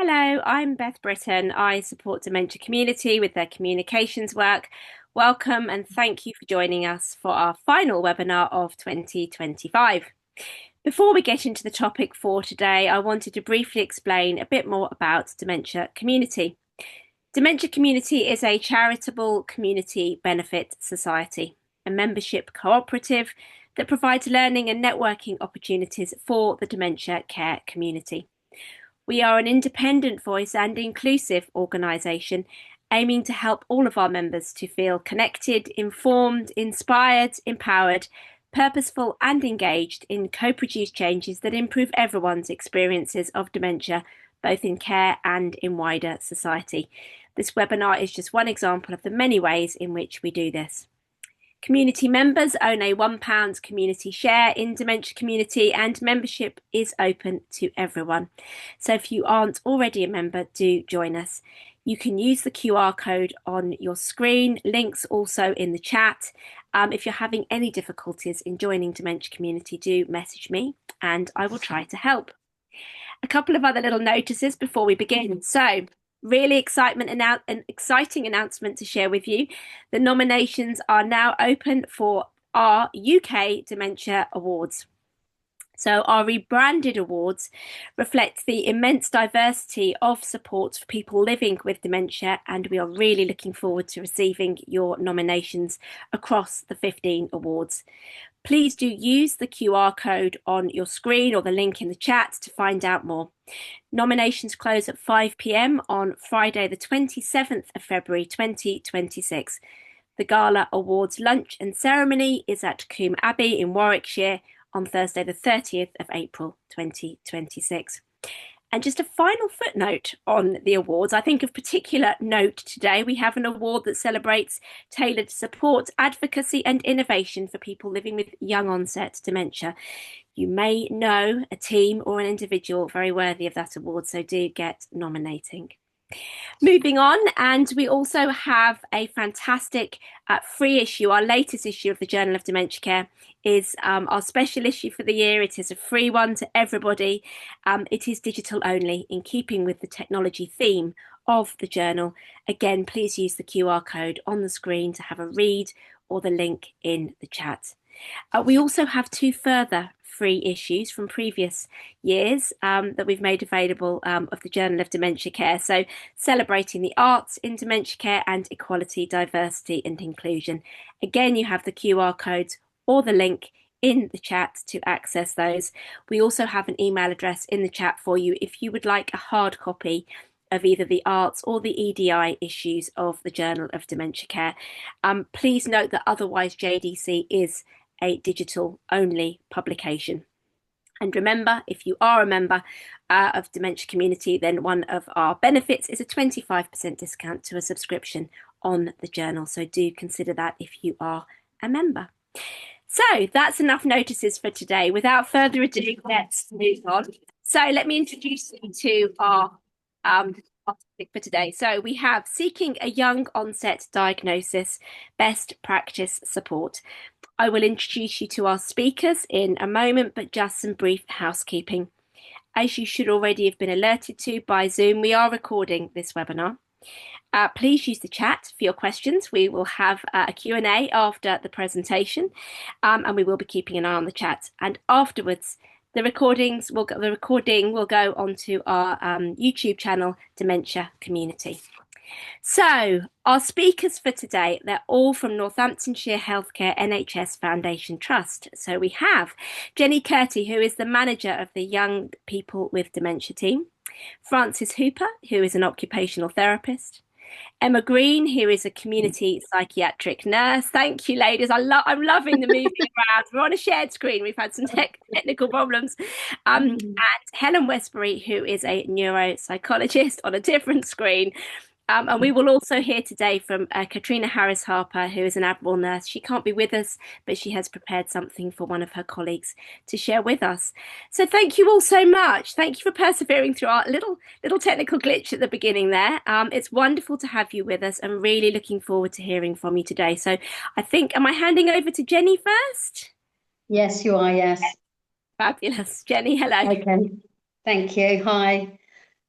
Hello, I'm Beth Britton. I support Dementia Community with their communications work. Welcome and thank you for joining us for our final webinar of 2025. Before we get into the topic for today, I wanted to briefly explain a bit more about Dementia Community. Dementia Community is a charitable community benefit society, a membership cooperative that provides learning and networking opportunities for the dementia care community. We are an independent voice and inclusive organisation aiming to help all of our members to feel connected, informed, inspired, empowered, purposeful and engaged in co-produced changes that improve everyone's experiences of dementia, both in care and in wider society. This webinar is just one example of the many ways in which we do this. Community members own a £1 community share in Dementia Community and membership is open to everyone. So if you aren't already a member, do join us. You can use the QR code on your screen, links also in the chat. If you're having any difficulties in joining Dementia Community, do message me and I will try to help. A couple of other little notices before we begin. So, really exciting announcement to share with you. The nominations are now open for our UK Dementia Awards. So our rebranded awards reflect the immense diversity of support for people living with dementia, and we are really looking forward to receiving your nominations across the 15 awards. Please do use the QR code on your screen or the link in the chat to find out more. Nominations close at 5 p.m. on Friday, the 27th of February 2026. The Gala Awards lunch and ceremony is at Combe Abbey in Warwickshire on Thursday, the 30th of April 2026. And just a final footnote on the awards. I think of particular note today, we have an award that celebrates tailored support, advocacy and innovation for people living with young onset dementia. You may know a team or an individual very worthy of that award, so do get nominating. Moving on, and we also have a fantastic free issue. Our latest issue of the Journal of Dementia Care is our special issue for the year. It is a free one to everybody. It is digital only, in keeping with the technology theme of the journal. Again, please use the QR code on the screen to have a read or the link in the chat. We also have two further free issues from previous years that we've made available of the Journal of Dementia Care. So celebrating the arts in dementia care and equality, diversity and inclusion. Again, you have the QR codes or the link in the chat to access those. We also have an email address in the chat for you if you would like a hard copy of either the arts or the EDI issues of the Journal of Dementia Care. Please note that otherwise JDC is a digital only publication. And remember, if you are a member of Dementia Community, then one of our benefits is a 25% discount to a subscription on the journal. So do consider that if you are a member. So that's enough notices for today. Without further ado, let's move on. So let me introduce you to our topic for today. So we have seeking a young onset diagnosis, best practice support. I will introduce you to our speakers in a moment, but just some brief housekeeping. As you should already have been alerted to by Zoom, we are recording this webinar. Please use the chat for your questions. We will have a Q&A after the presentation, and we will be keeping an eye on the chat. And afterwards, the recording will go onto our YouTube channel, Dementia Community. So our speakers for today, they're all from Northamptonshire Healthcare NHS Foundation Trust. So we have Jenny Kerti, who is the manager of the Young People with Dementia team, Frances Hooper, who is an occupational therapist, Emma Green, who is a community psychiatric nurse. Thank you, ladies. I'm loving the moving around. We're on a shared screen. We've had some technical problems. And Helen Westbury, who is a neuropsychologist on a different screen. And we will also hear today from Katrina Harper, who is an Admiral nurse. She can't be with us, but she has prepared something for one of her colleagues to share with us. So thank you all so much. Thank you for persevering through our little technical glitch at the beginning there. It's wonderful to have you with us and really looking forward to hearing from you today. So I think, am I handing over to Jenny first? Yes, you are, yes. Fabulous. Jenny, hello. Okay, thank you. Hi.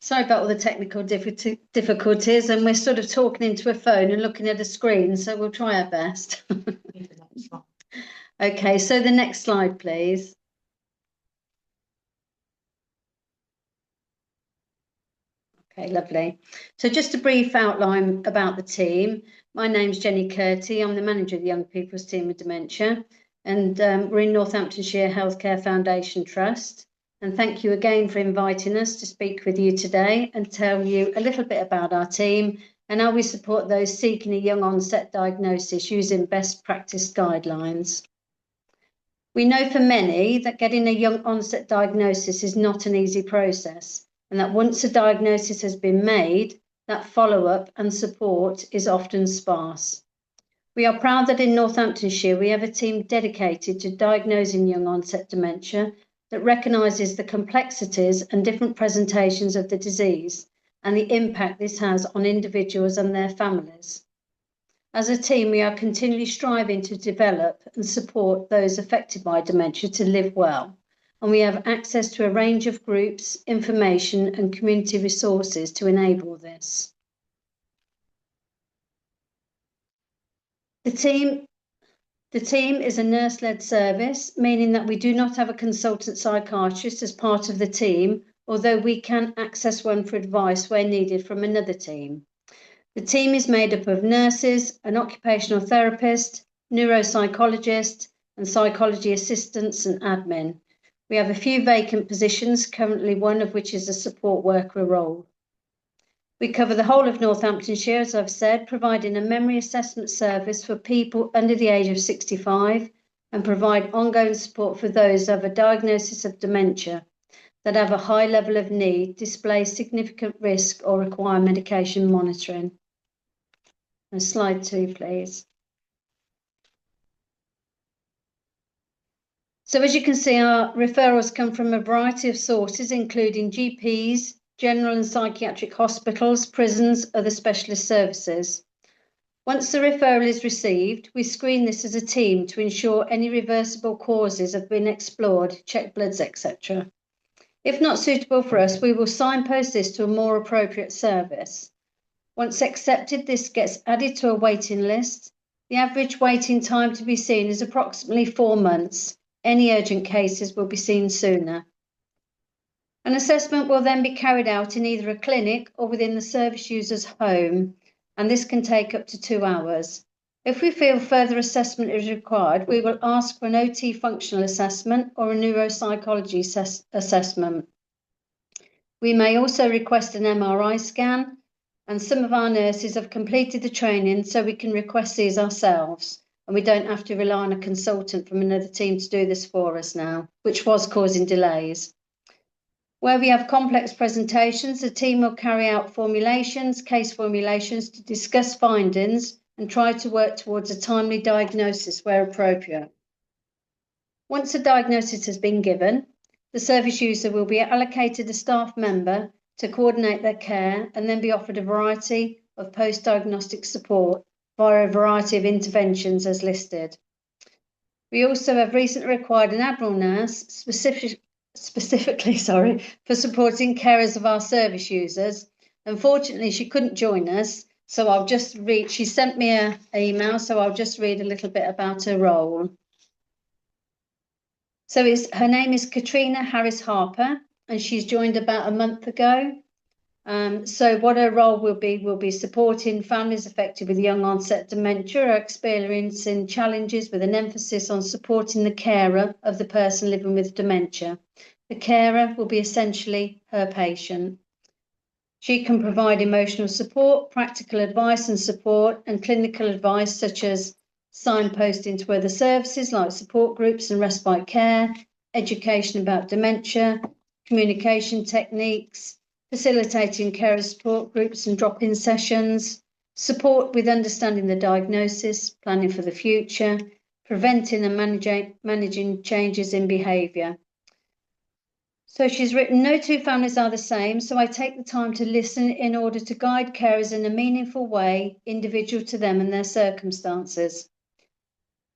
Sorry about all the technical difficulties, and we're sort of talking into a phone and looking at a screen, so we'll try our best. Okay, so the next slide, please. Okay, lovely. So just a brief outline about the team. My name's Jenny Kerti. I'm the manager of the Young People's Team with Dementia, and we're in Northamptonshire Healthcare Foundation Trust. And thank you again for inviting us to speak with you today and tell you a little bit about our team and how we support those seeking a young onset diagnosis using best practice guidelines. We know for many that getting a young onset diagnosis is not an easy process, and that once a diagnosis has been made, that follow-up and support is often sparse. We are proud that in Northamptonshire we have a team dedicated to diagnosing young onset dementia that recognises the complexities and different presentations of the disease and the impact this has on individuals and their families. As a team, we are continually striving to develop and support those affected by dementia to live well, and we have access to a range of groups, information and community resources to enable this. The team is a nurse-led service, meaning that we do not have a consultant psychiatrist as part of the team, although we can access one for advice where needed from another team. The team is made up of nurses, an occupational therapist, neuropsychologist, and psychology assistants and admin. We have a few vacant positions, currently one of which is a support worker role. We cover the whole of Northamptonshire, as I've said, providing a memory assessment service for people under the age of 65 and provide ongoing support for those who have a diagnosis of dementia that have a high level of need, display significant risk or require medication monitoring. And slide 2, please. So as you can see, our referrals come from a variety of sources, including GPs, general and psychiatric hospitals, prisons, other specialist services. Once the referral is received, we screen this as a team to ensure any reversible causes have been explored, check bloods, etc. If not suitable for us, we will signpost this to a more appropriate service. Once accepted, this gets added to a waiting list. The average waiting time to be seen is approximately 4 months. Any urgent cases will be seen sooner. An assessment will then be carried out in either a clinic or within the service user's home, and this can take up to 2 hours. If we feel further assessment is required, we will ask for an OT functional assessment or a neuropsychology assessment. We may also request an MRI scan, and some of our nurses have completed the training so we can request these ourselves, and we don't have to rely on a consultant from another team to do this for us now, which was causing delays. Where we have complex presentations, the team will carry out case formulations to discuss findings and try to work towards a timely diagnosis where appropriate. Once a diagnosis has been given, the service user will be allocated a staff member to coordinate their care and then be offered a variety of post-diagnostic support via a variety of interventions as listed. We also have recently required an Admiral nurse specifically for supporting carers of our service users. Unfortunately, she couldn't join us, so I'll just read, she sent me an email, so I'll just read a little bit about her role. So her name is Katrina Harper, and she's joined about a month ago. So what her role will be supporting families affected with young onset dementia who are experiencing challenges, with an emphasis on supporting the carer of the person living with dementia. The carer will be essentially her patient. She can provide emotional support, practical advice and support, and clinical advice such as signposting to other services like support groups and respite care, education about dementia, communication techniques, facilitating carer support groups and drop-in sessions, support with understanding the diagnosis, planning for the future, preventing and managing changes in behaviour. So she's written, no two families are the same, so I take the time to listen in order to guide carers in a meaningful way, individual to them and their circumstances.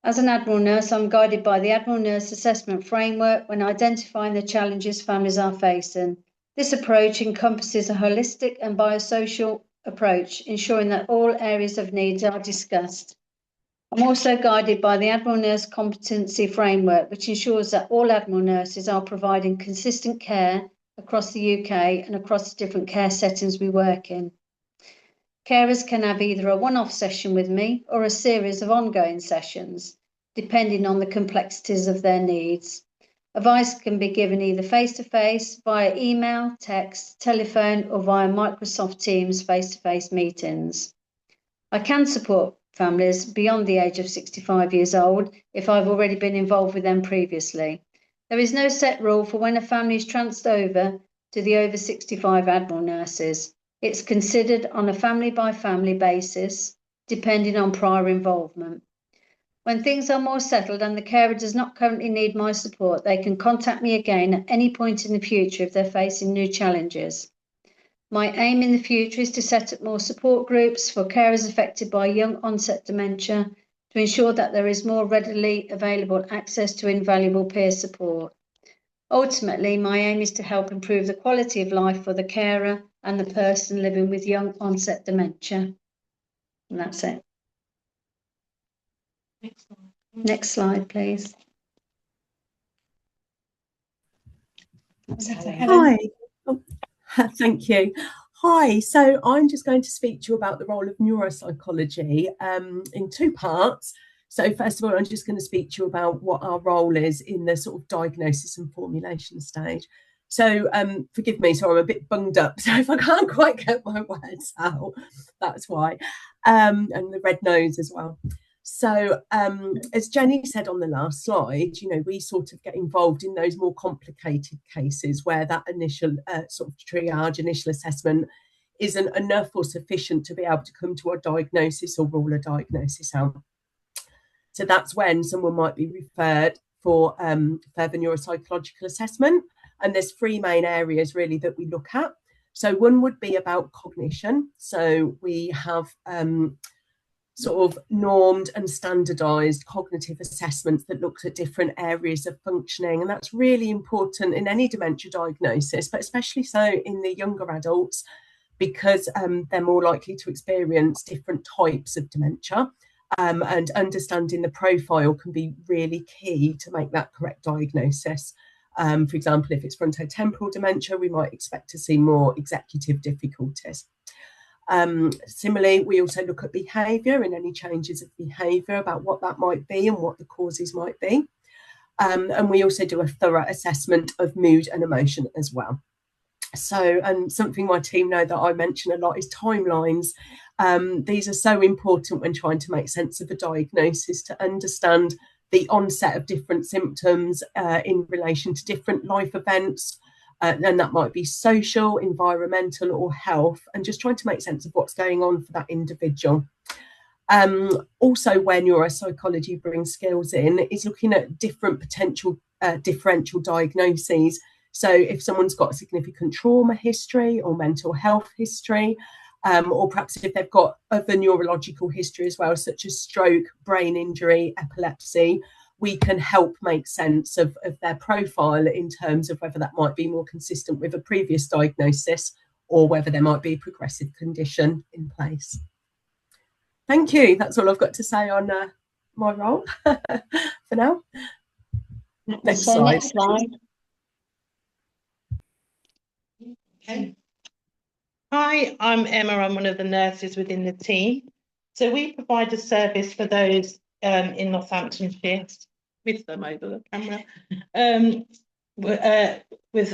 As an Admiral nurse, I'm guided by the Admiral Nurse Assessment Framework when identifying the challenges families are facing. This approach encompasses a holistic and biosocial approach, ensuring that all areas of needs are discussed. I'm also guided by the Admiral Nurse Competency Framework, which ensures that all Admiral nurses are providing consistent care across the UK and across the different care settings we work in. Carers can have either a one-off session with me or a series of ongoing sessions, depending on the complexities of their needs. Advice can be given either face-to-face, via email, text, telephone, or via Microsoft Teams face-to-face meetings. I can support families beyond the age of 65 years old if I've already been involved with them previously. There is no set rule for when a family is transferred over to the over 65 Admiral nurses. It's considered on a family-by-family basis, depending on prior involvement. When things are more settled and the carer does not currently need my support, they can contact me again at any point in the future if they're facing new challenges. My aim in the future is to set up more support groups for carers affected by young onset dementia to ensure that there is more readily available access to invaluable peer support. Ultimately, my aim is to help improve the quality of life for the carer and the person living with young onset dementia. And that's it. Next slide, please. Hi. Oh, thank you. Hi, so I'm just going to speak to you about the role of neuropsychology in two parts. So first of all, I'm just going to speak to you about what our role is in the sort of diagnosis and formulation stage. So forgive me, so I'm a bit bunged up. So if I can't quite get my words out, that's why. And the red nose as well. So as Jenny said on the last slide, you know, we sort of get involved in those more complicated cases where that initial sort of triage, initial assessment isn't enough or sufficient to be able to come to a diagnosis or rule a diagnosis out. So that's when someone might be referred for further neuropsychological assessment. And there's three main areas really that we look at. So one would be about cognition. So we have sort of normed and standardized cognitive assessments that looks at different areas of functioning. And that's really important in any dementia diagnosis, but especially so in the younger adults, because they're more likely to experience different types of dementia. And understanding the profile can be really key to make that correct diagnosis. For example, if it's frontotemporal dementia, we might expect to see more executive difficulties. Similarly, we also look at behaviour and any changes of behaviour about what that might be and what the causes might be. And we also do a thorough assessment of mood and emotion as well. So, and something my team know that I mention a lot is timelines. These are so important when trying to make sense of a diagnosis, to understand the onset of different symptoms in relation to different life events. And that might be social, environmental, or health, and just trying to make sense of what's going on for that individual. Also, where neuropsychology brings skills in is looking at different potential differential diagnoses. So if someone's got a significant trauma history or mental health history, or perhaps if they've got other neurological history as well, such as stroke, brain injury, epilepsy, we can help make sense of their profile in terms of whether that might be more consistent with a previous diagnosis or whether there might be a progressive condition in place. Thank you. That's all I've got to say on my role for now. Next slide. Next slide. Okay. Hi, I'm Emma. I'm one of the nurses within the team. So we provide a service for those in Northamptonshire, with them over the camera, with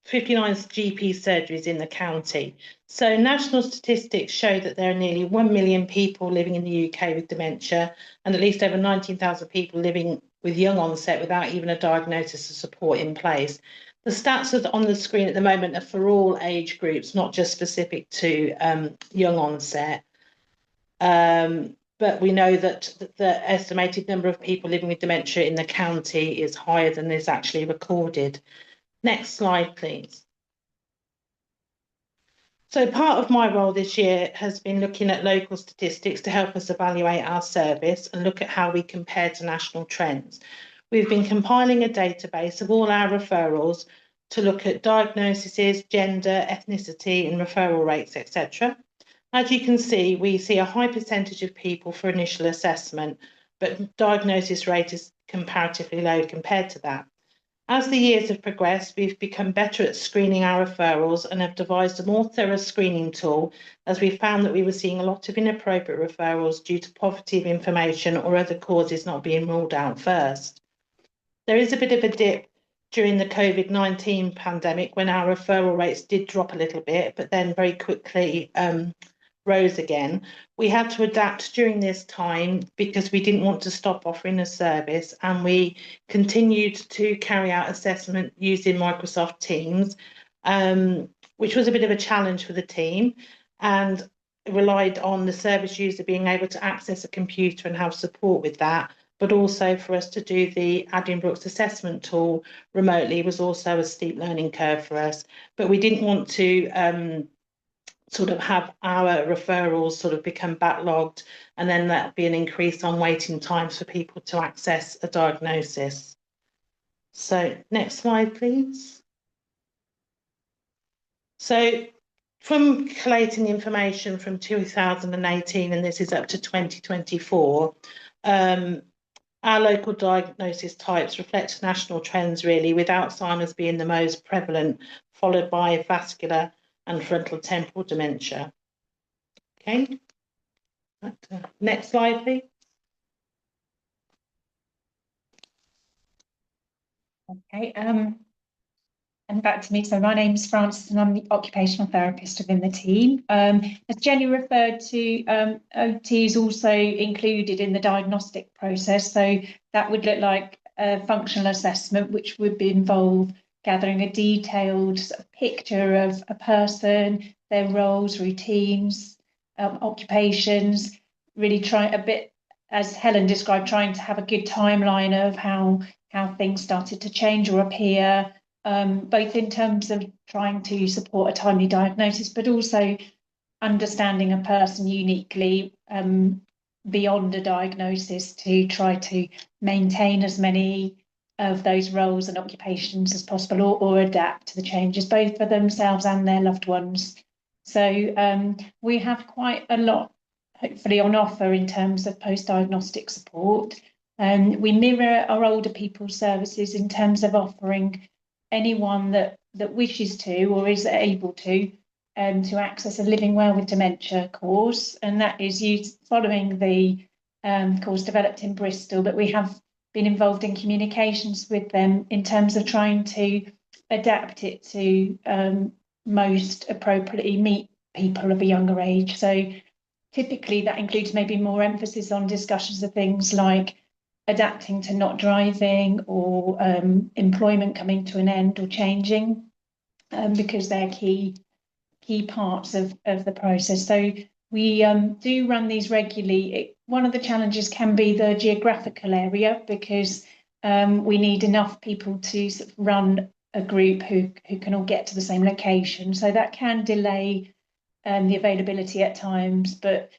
59 GP surgeries in the county. So national statistics show that there are nearly 1 million people living in the UK with dementia, and at least over 19,000 people living with young onset without even a diagnosis or support in place. The stats are on the screen at the moment are for all age groups, not just specific to young onset. But we know that the estimated number of people living with dementia in the county is higher than is actually recorded. Next slide, please. So part of my role this year has been looking at local statistics to help us evaluate our service and look at how we compare to national trends. We've been compiling a database of all our referrals to look at diagnoses, gender, ethnicity, and referral rates, etc. As you can see, we see a high percentage of people for initial assessment, but diagnosis rate is comparatively low compared to that. As the years have progressed, we've become better at screening our referrals and have devised a more thorough screening tool, as we found that we were seeing a lot of inappropriate referrals due to poverty of information or other causes not being ruled out first. There is a bit of a dip during the COVID-19 pandemic when our referral rates did drop a little bit, but then very quickly rose again. We had to adapt during this time because we didn't want to stop offering a service, and we continued to carry out assessment using Microsoft Teams, which was a bit of a challenge for the team, and relied on the service user being able to access a computer and have support with that. But also for us to do the Admiral assessment tool remotely was also a steep learning curve for us. But we didn't want to sort of have our referrals sort of become backlogged, and then that'd be an increase on waiting times for people to access a diagnosis. So next slide, please. So from collating information from 2018, and this is up to 2024, our local diagnosis types reflect national trends, really, with Alzheimer's being the most prevalent, followed by vascular and frontal temporal dementia. Okay, next slide, please. Okay, and back to me. So my name's Frances and I'm the occupational therapist within the team. As Jenny referred to, OT is also included in the diagnostic process. So that would look like a functional assessment, which would involve gathering a detailed sort of picture of a person, their roles, routines, occupations, really try a bit, as Helen described, trying to have a good timeline of how things started to change or appear, both in terms of trying to support a timely diagnosis, but also understanding a person uniquely beyond a diagnosis to try to maintain as many of those roles and occupations as possible, or adapt to the changes, both for themselves and their loved ones. So we have quite a lot, hopefully, on offer in terms of post-diagnostic support. We mirror our older people's services in terms of offering anyone that wishes to or is able to access a Living Well with Dementia course, and that is following the course developed in Bristol, but we have been involved in communications with them in terms of trying to adapt it to most appropriately meet people of a younger age. So typically that includes maybe more emphasis on discussions of things like adapting to not driving, or employment coming to an end or changing, because they're key parts of the process. So we do run these regularly. One of the challenges can be the geographical area, because we need enough people to sort of run a group who can all get to the same location. So that can delay the availability at times, but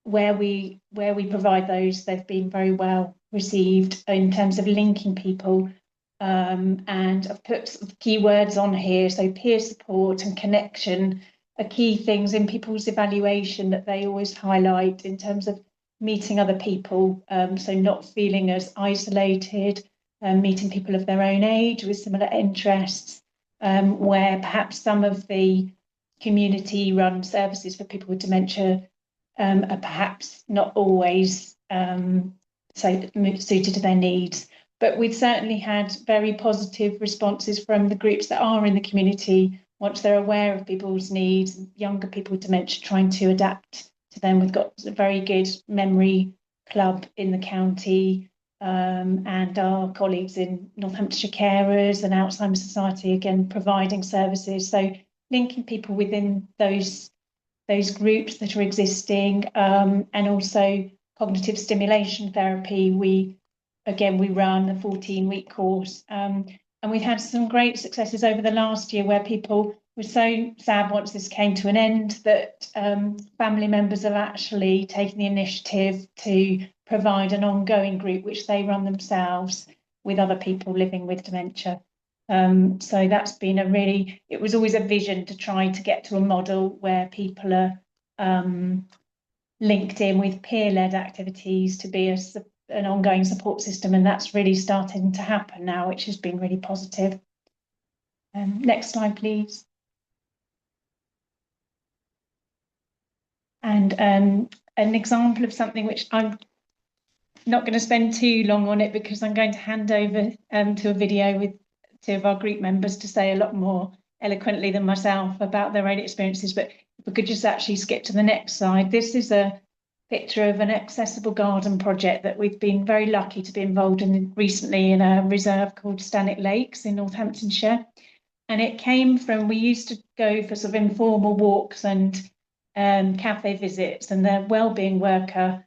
where we provide those, they've been very well received in terms of linking people. And I've put some keywords on here. So peer support and connection are key things in people's evaluation that they always highlight in terms of meeting other people. So not feeling as isolated, meeting people of their own age with similar interests, where perhaps some of the community run services for people with dementia are perhaps not always so suited to their needs. But we've certainly had very positive responses from the groups that are in the community once they're aware of people's needs, younger people with dementia, trying to adapt to them. We've got a very good memory club in the county, and our colleagues in Northamptonshire Carers and Alzheimer's Society, again, providing services. So linking people within those groups that are existing, and also cognitive stimulation therapy. We run a 14-week course, and we've had some great successes over the last year where people were so sad once this came to an end that family members have actually taken the initiative to provide an ongoing group which they run themselves with other people living with dementia. So that's been it was always a vision to try to get to a model where people are linked in with peer-led activities to be an ongoing support system, and that's really starting to happen now, which has been really positive. Next slide, please. And an example of something which I'm not going to spend too long on it, because I'm going to hand over to a video with two of our group members to say a lot more eloquently than myself about their own experiences. But if we could just actually skip to the next slide. This is a picture of an accessible garden project that we've been very lucky to be involved in recently in a reserve called Stanwick Lakes in Northamptonshire. And it came from, we used to go for sort of informal walks and cafe visits, and their wellbeing worker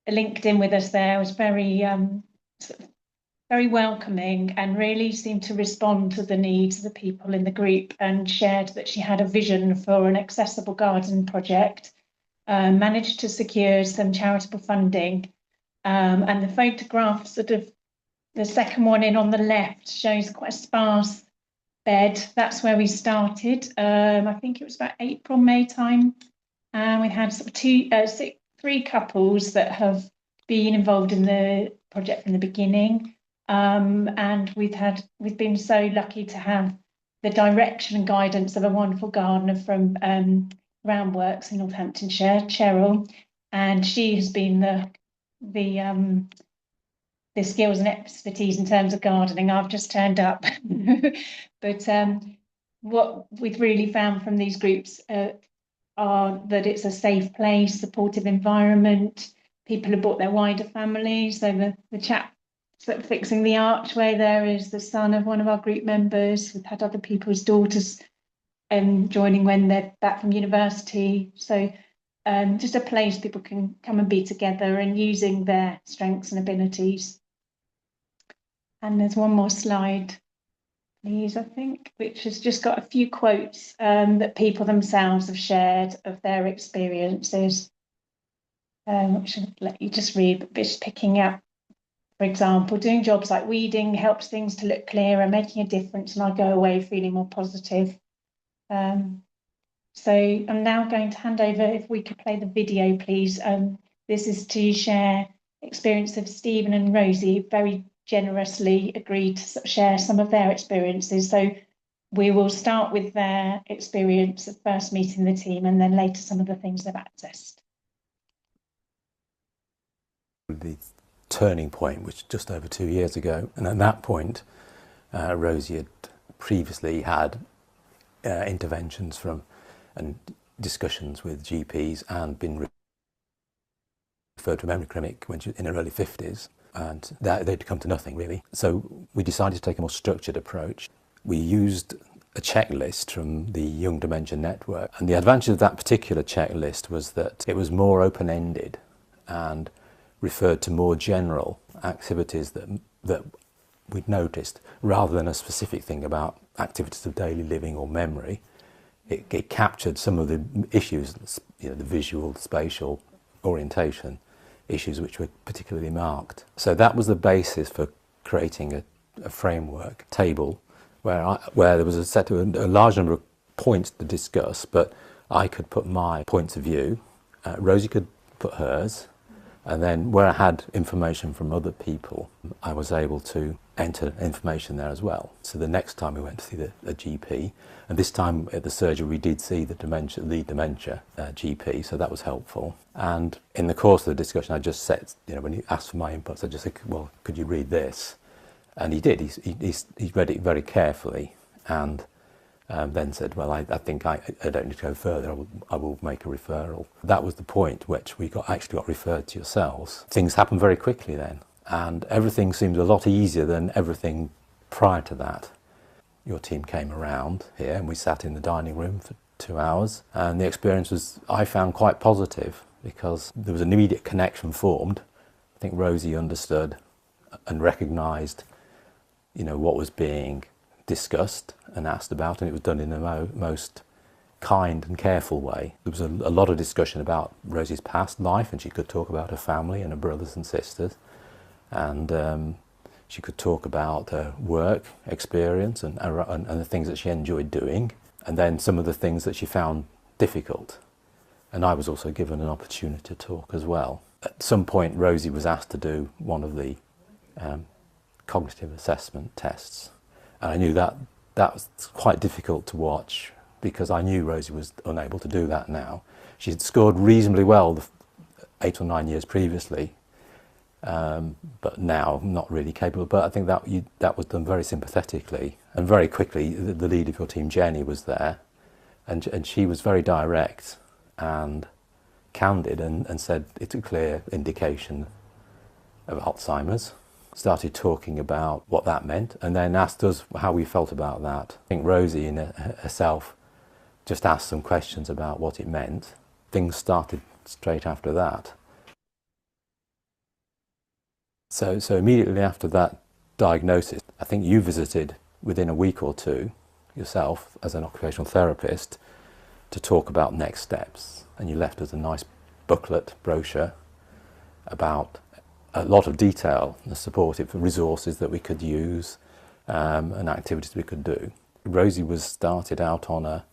linked in with us there was very welcoming and really seemed to respond to the needs of the people in the group, and shared that she had a vision for an accessible garden project, managed to secure some charitable funding, and the photograph, sort of the second one in on the left, shows quite a sparse bed. That's where we started. I think it was about April, May time. We had sort of three couples that have been involved in the project from the beginning. And we've been so lucky to have the direction and guidance of a wonderful gardener from Groundworks in Northamptonshire, Cheryl, and she has been the skills and expertise in terms of gardening. I've just turned up. But what we've really found from these groups are that it's a safe place, supportive environment. People have brought their wider families. So the chap sort of fixing the archway there is the son of one of our group members. We've had other people's daughters joining when they're back from university. So just a place people can come and be together and using their strengths and abilities. And there's one more slide, please, I think, which has just got a few quotes that people themselves have shared of their experiences, which I'll let you just read, but just picking up, for example, doing jobs like weeding helps things to look clearer, making a difference, and I go away feeling more positive. So I'm now going to hand over, if we could play the video, please. This is to share experience of Stephen and Rosie, very generously agreed to share some of their experiences. So we will start with their experience of first meeting the team, and then later some of the things they've accessed. The turning point, which was just over 2 years ago, and at that point Rosie had previously had interventions from and discussions with GPs and been referred to a memory clinic when she was in her early 50s, and they'd come to nothing really. So we decided to take a more structured approach. We used a checklist from the Young Dementia Network, and the advantage of that particular checklist was that it was more open-ended and referred to more general activities that we'd noticed, rather than a specific thing about activities of daily living or memory. It captured some of the issues, the visual, spatial, orientation issues, which were particularly marked. So that was the basis for creating a framework table where there was a large number of points to discuss, but I could put my points of view, Rosie could put hers, and then where I had information from other people, I was able to enter information there as well. So the next time we went to see a GP, and this time at the surgery we did see the dementia GP, so that was helpful. And in the course of the discussion, I just said, when he asked for my inputs, I just said, well, could you read this? And he did. He read it very carefully, and then said, well, I think I don't need to go further, I will make a referral. That was the point which we actually got referred to yourselves. Things happened very quickly then, and everything seemed a lot easier than everything prior to that. Your team came around here and we sat in the dining room for 2 hours, and the experience was, I found, quite positive, because there was an immediate connection formed. I think Rosie understood and recognised, what was being discussed and asked about, and it was done in the most kind and careful way. There was a lot of discussion about Rosie's past life, and she could talk about her family and her brothers and sisters, and She could talk about her work experience and the things that she enjoyed doing, and then some of the things that she found difficult. And I was also given an opportunity to talk as well. At some point, Rosie was asked to do one of the cognitive assessment tests. And I knew that was quite difficult to watch, because I knew Rosie was unable to do that now. She had scored reasonably well the 8 or 9 years previously, but now not really capable. But I think that was done very sympathetically, and very quickly the leader of your team, Jenny, was there, and she was very direct and candid, and said it's a clear indication of Alzheimer's. Started talking about what that meant, and then asked us how we felt about that. I think Rosie in herself just asked some questions about what it meant. Things started straight after that. So immediately after that diagnosis, I think you visited within a week or two yourself as an occupational therapist to talk about next steps. And you left us a nice booklet, brochure, about a lot of detail, the supportive resources that we could use, and activities we could do. Rosie was started out on a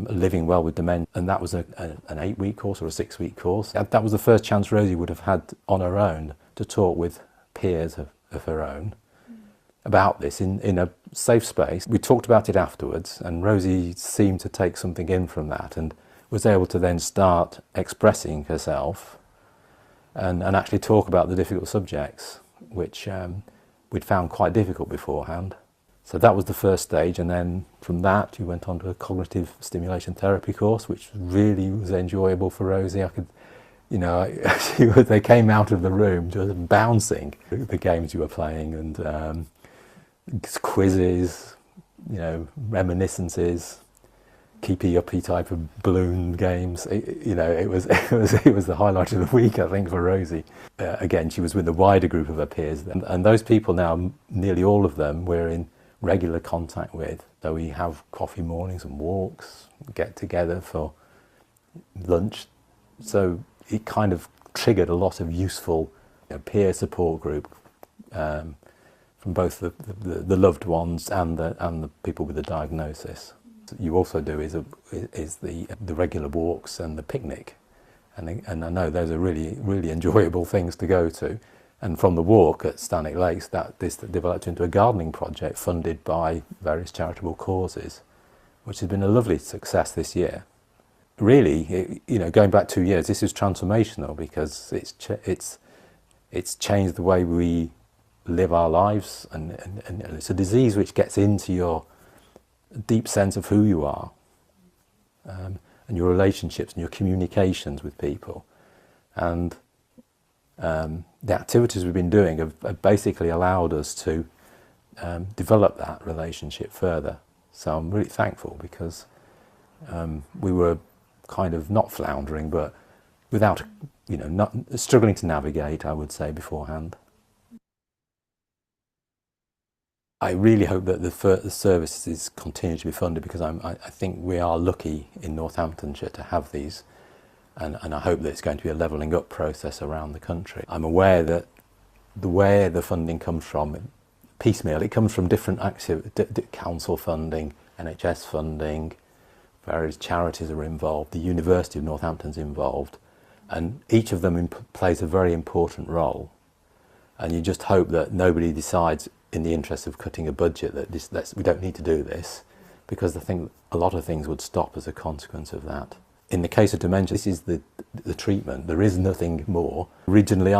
Living Well with Dementia, and that was an 8-week course or a 6-week course. That was the first chance Rosie would have had on her own to talk with peers of her own about this in a safe space. We talked about it afterwards, and Rosie seemed to take something in from that and was able to then start expressing herself and actually talk about the difficult subjects, which we'd found quite difficult beforehand. So that was the first stage, and then from that you went on to a cognitive stimulation therapy course, which really was enjoyable for Rosie. I could, they came out of the room just bouncing. The games you were playing, and quizzes, reminiscences, keepy uppy type of balloon games. It was the highlight of the week, I think, for Rosie. Again, she was with a wider group of her peers, and those people now, nearly all of them, we're in regular contact with. So we have coffee mornings and walks, get together for lunch. So it kind of triggered a lot of useful peer support group from both the loved ones and the people with the diagnosis. You also do is the regular walks and the picnic, and I know those are really, really enjoyable things to go to. And from the walk at Stanwick Lakes, this developed into a gardening project funded by various charitable causes, which has been a lovely success this year. Really, going back 2 years, this is transformational, because it's changed the way we live our lives, and it's a disease which gets into your deep sense of who you are, and your relationships and your communications with people. And the activities we've been doing have basically allowed us to develop that relationship further. So I'm really thankful, because we were kind of not floundering, but without, not struggling to navigate, I would say, beforehand. I really hope that the services continue to be funded, because I think we are lucky in Northamptonshire to have these, and I hope that it's going to be a levelling up process around the country. I'm aware that where the funding comes from, piecemeal, it comes from different council funding, NHS funding, various charities are involved, the University of Northampton's involved, and each of them plays a very important role. And you just hope that nobody decides, in the interest of cutting a budget, that we don't need to do this, because I think a lot of things would stop as a consequence of that. In the case of dementia, this is the treatment. There is nothing more. Originally,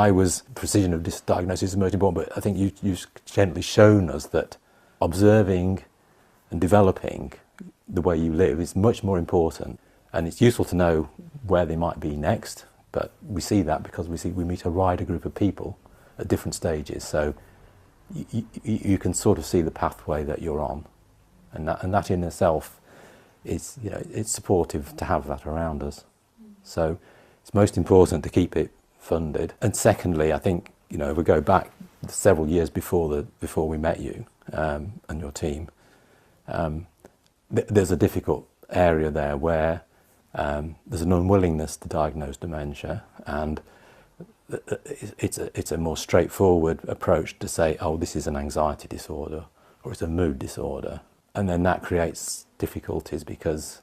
precision of this diagnosis is most important, but I think you've gently shown us that observing and developing the way you live is much more important. And it's useful to know where they might be next, but we see that because we meet a wider group of people at different stages. So you can sort of see the pathway that you're on, and that in itself is, it's supportive to have that around us. So it's most important to keep it funded. And secondly, I think, if we go back several years before we met you and your team, there's a difficult area there where there's an unwillingness to diagnose dementia, and it's a more straightforward approach to say, oh, this is an anxiety disorder or it's a mood disorder, and then that creates difficulties because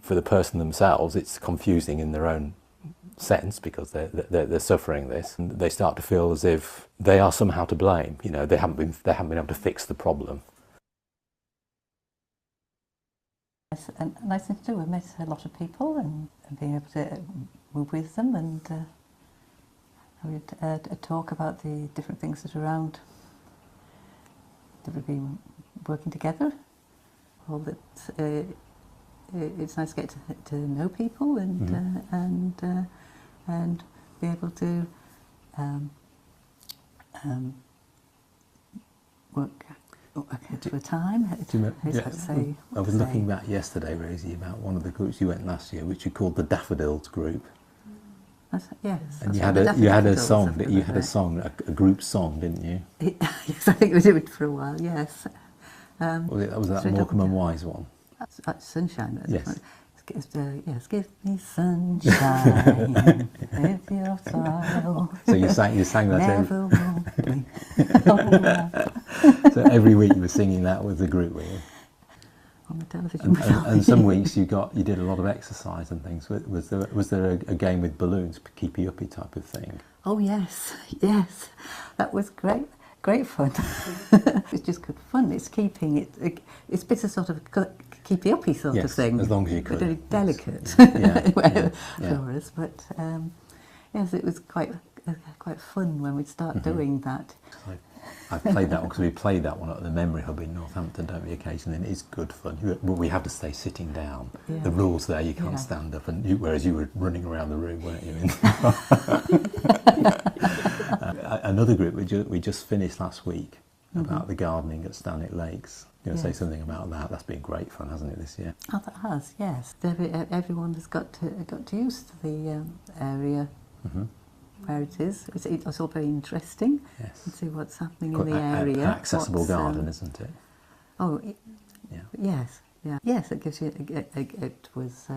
for the person themselves it's confusing in their own sense because they're suffering this, and they start to feel as if they are somehow to blame. You know, they haven't been able to fix the problem. It's a nice thing to do. We've met a lot of people and being able to move with them and talk about the different things that are around, that we've been working together. All that it's nice to get to know people and be able to work to a time. I was looking back yesterday, Rosie, about one of the groups you went last year, which you called the Daffodils group. Yes, and you had a song. You had a song, a group song, didn't you? Yes, I think we did it for a while. Yes. Was that Morecambe and Wise one? That's Sunshine. Yes. Yes, give me sunshine if you're sorrow. So you sang that never won't be. So every week you were singing that with the group, were you? On the television. And some weeks you did a lot of exercise and things. Was there a game with balloons, keep you uppy type of thing? Oh yes, that was great fun. It's just good fun. It's keeping it's a bit of sort of keep you uppy sort of thing. As long as you could. Very delicate for us, but yes, it was quite fun when we'd start doing that. I've played that one because we played that one at the Memory Hub in Northampton, don't we, occasionally, and it is good fun. But we have to stay sitting down. Yeah. The rules there, you can't stand up, and whereas you were running around the room, weren't you? Another group we just finished last week about the gardening at Stanwick Lakes. You want to say something about that? That's been great fun, hasn't it, this year? Oh, that has, yes. Everyone has got used to the area. Where it is. It's all very interesting. Yes. And see what's happening in the area. An accessible garden, isn't it? Oh, yes. Yeah. Yes, it gives you. It was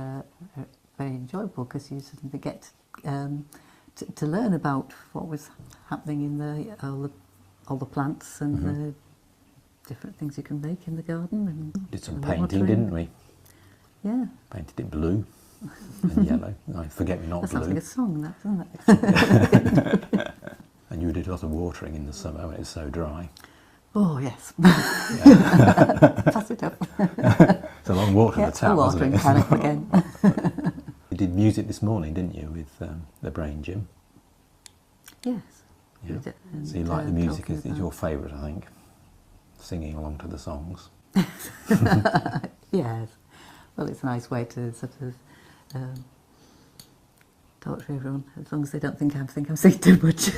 very enjoyable because you suddenly get to learn about what was happening in all the plants and the different things you can make in the garden. And did some painting, didn't we? Yeah. Painted it blue. And yellow. Forget me not that blue. Sounds like a song, that doesn't it? And you did a lot of watering in the summer when it was so dry. Oh yes. Pass it up. It's a long walk to the tap, wasn't it? Watering can up again. You did music this morning, didn't you, with the Brain Gym? Yes. Yeah. So you like the music? Is your favourite, I think? Singing along to the songs. Yes. Well, it's a nice way to sort of talk to everyone, as long as they don't think I'm saying too much.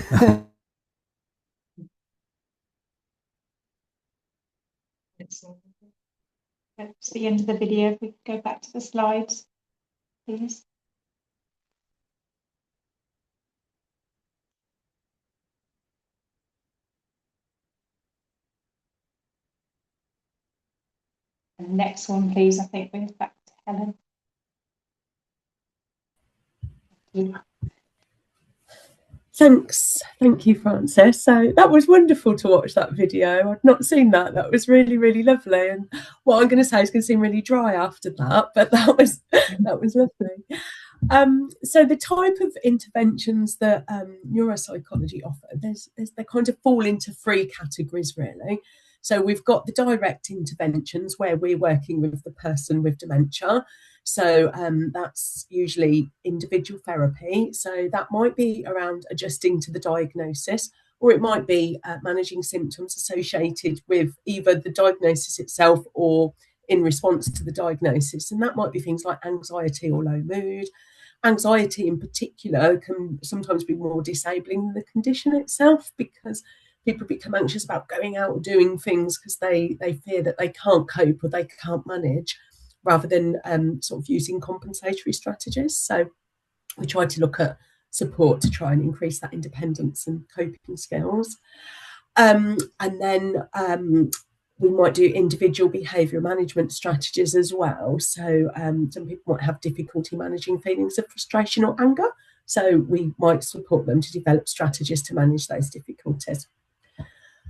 That's the end of the video. If we could go back to the slides, please. And the next one, please. I think we're back to Helen. Thanks. Thank you, Frances. So that was wonderful to watch that video. I'd not seen that. That was really, really lovely. And what I'm going to say is going to seem really dry after that, but that was lovely. So the type of interventions that neuropsychology offer, they kind of fall into three categories, really. So we've got the direct interventions where we're working with the person with dementia. So that's usually individual therapy. So that might be around adjusting to the diagnosis, or it might be managing symptoms associated with either the diagnosis itself or in response to the diagnosis. And that might be things like anxiety or low mood. Anxiety in particular can sometimes be more disabling than the condition itself, because people become anxious about going out or doing things because they fear that they can't cope or they can't manage, rather than sort of using compensatory strategies. So we try to look at support to try and increase that independence and coping skills. And then we might do individual behaviour management strategies as well. So some people might have difficulty managing feelings of frustration or anger. So we might support them to develop strategies to manage those difficulties.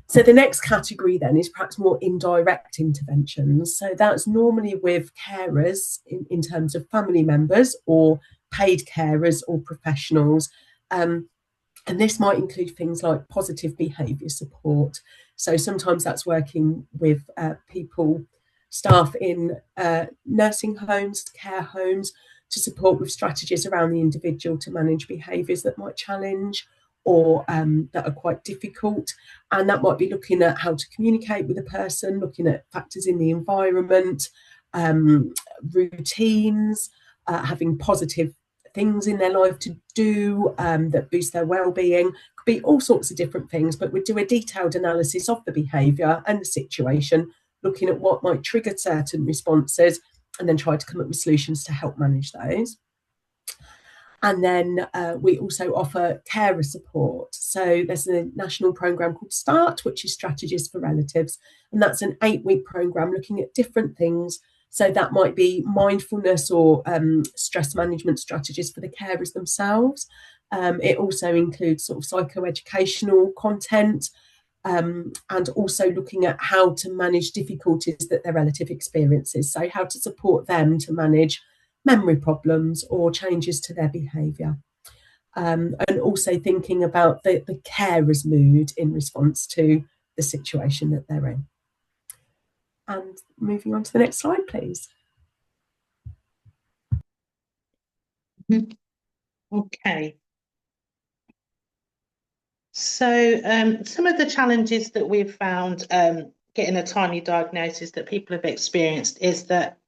So the next category then is perhaps more indirect interventions. So that's normally with carers in terms of family members or paid carers or professionals. And this might include things like positive behaviour support. So sometimes that's working with staff in nursing homes, care homes, to support with strategies around the individual to manage behaviours that might challenge or that are quite difficult. And that might be looking at how to communicate with a person, looking at factors in the environment, routines, having positive things in their life to do that boost their well-being. Could be all sorts of different things, but we'd do a detailed analysis of the behaviour and the situation, looking at what might trigger certain responses, and then try to come up with solutions to help manage those. And then we also offer carer support. So there's a national programme called START, which is Strategies for Relatives. And that's an 8-week programme looking at different things. So that might be mindfulness or stress management strategies for the carers themselves. It also includes sort of psychoeducational content, and also looking at how to manage difficulties that their relative experiences. So how to support them to manage memory problems or changes to their behaviour. And also thinking about the carer's mood in response to the situation that they're in. And moving on to the next slide, please. Okay. So some of the challenges that we've found getting a timely diagnosis that people have experienced is that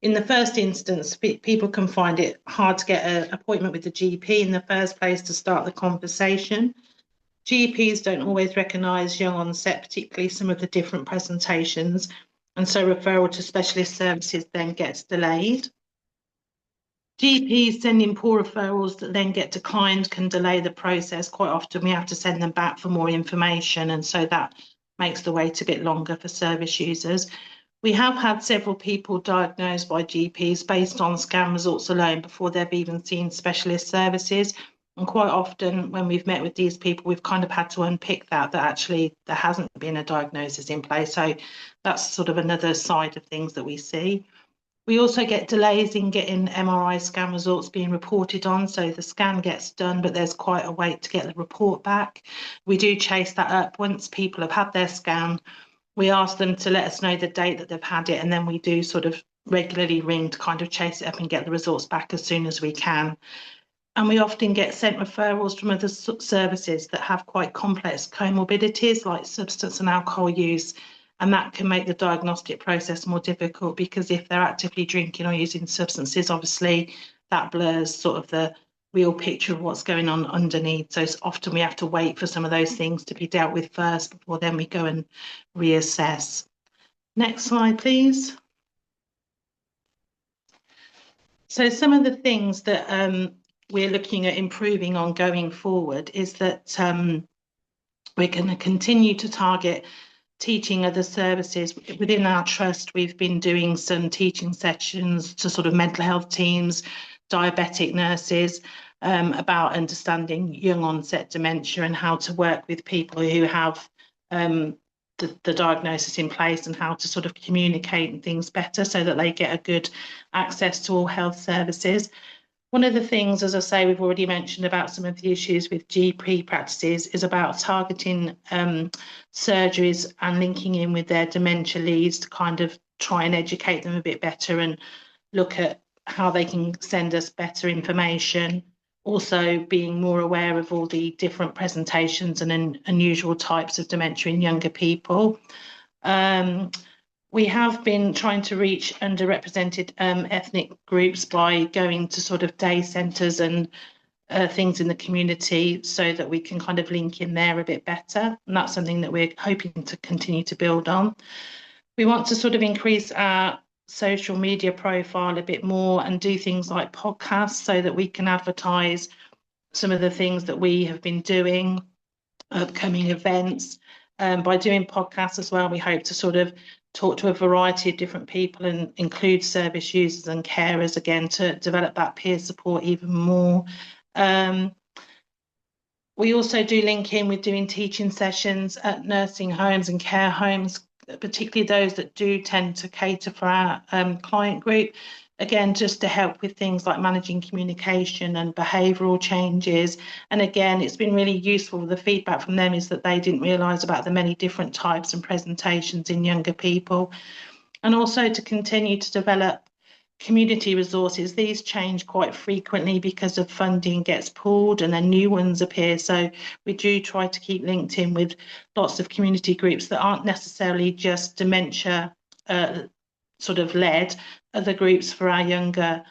in the first instance, people can find it hard to get an appointment with the GP in the first place to start the conversation. GPs don't always recognise young onset, particularly some of the different presentations, and so referral to specialist services then gets delayed. GPs sending poor referrals that then get declined can delay the process. Quite often we have to send them back for more information, and so that makes the wait a bit longer for service users. We have had several people diagnosed by GPs based on scan results alone before they've even seen specialist services. And quite often when we've met with these people, we've kind of had to unpick that actually there hasn't been a diagnosis in place. So that's sort of another side of things that we see. We also get delays in getting MRI scan results being reported on. So the scan gets done, but there's quite a wait to get the report back. We do chase that up once people have had their scan. We ask them to let us know the date that they've had it, and then we do sort of regularly ring to kind of chase it up and get the results back as soon as we can. And we often get sent referrals from other services that have quite complex comorbidities like substance and alcohol use, and that can make the diagnostic process more difficult because if they're actively drinking or using substances, obviously that blurs sort of the real picture of what's going on underneath. So often we have to wait for some of those things to be dealt with first before then we go and reassess. Next slide, please. So some of the things that we're looking at improving on going forward is that we're going to continue to target teaching other services. Within our trust, we've been doing some teaching sessions to sort of mental health teams, diabetic nurses, about understanding young onset dementia and how to work with people who have the diagnosis in place and how to sort of communicate and things better so that they get a good access to all health services. One of the things, as I say, we've already mentioned about some of the issues with GP practices is about targeting surgeries and linking in with their dementia leads to kind of try and educate them a bit better and look at how they can send us better information. Also being more aware of all the different presentations and unusual types of dementia in younger people. We have been trying to reach underrepresented ethnic groups by going to sort of day centres and things in the community so that we can kind of link in there a bit better. And that's something that we're hoping to continue to build on. We want to sort of increase our social media profile a bit more and do things like podcasts so that we can advertise some of the things that we have been doing, upcoming events. By doing podcasts as well, we hope to sort of talk to a variety of different people and include service users and carers again to develop that peer support even more. We also do link in with doing teaching sessions at nursing homes and care homes, particularly those that do tend to cater for our client group. Again, just to help with things like managing communication and behavioural changes. And again, it's been really useful. The feedback from them is that they didn't realise about the many different types and presentations in younger people. And also to continue to develop community resources. These change quite frequently because of funding gets pulled and then new ones appear. So we do try to keep linked in with lots of community groups that aren't necessarily just dementia sort of led. Other groups for our younger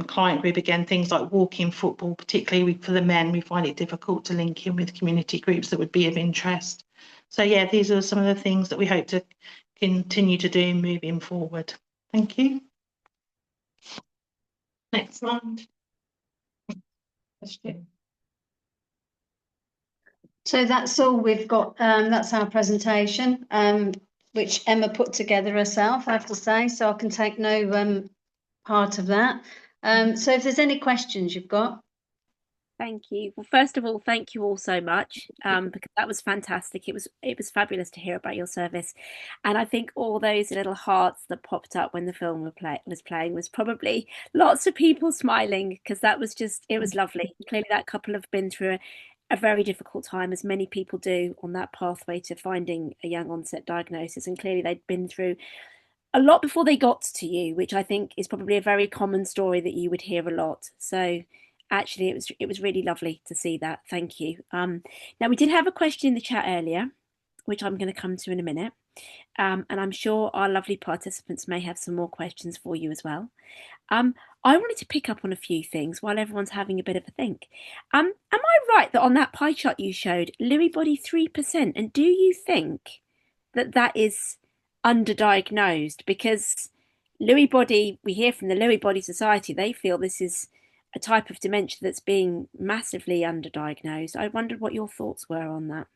client group, again, things like walking, football, particularly for the men, we find it difficult to link in with community groups that would be of interest. So yeah, these are some of the things that we hope to continue to do moving forward. Thank you. Next slide. So that's all we've got. That's our presentation, which Emma put together herself, I have to say, so I can take no part of that. So if there's any questions you've got. Thank you. Well, first of all, thank you all so much, because that was fantastic. It was fabulous to hear about your service, and I think all those little hearts that popped up when the film was playing was probably lots of people smiling, because it was lovely. Clearly, that couple have been through a very difficult time, as many people do on that pathway to finding a young onset diagnosis, and clearly they'd been through a lot before they got to you, which I think is probably a very common story that you would hear a lot. So actually, it was really lovely to see that. Thank you. Now, we did have a question in the chat earlier, which I'm going to come to in a minute. And I'm sure our lovely participants may have some more questions for you as well. I wanted to pick up on a few things while everyone's having a bit of a think. Am I right that on that pie chart you showed, Lewy body 3%? And do you think that is underdiagnosed? Because Lewy body, we hear from the Lewy Body Society, they feel this is a type of dementia that's being massively underdiagnosed. I wondered what your thoughts were on that.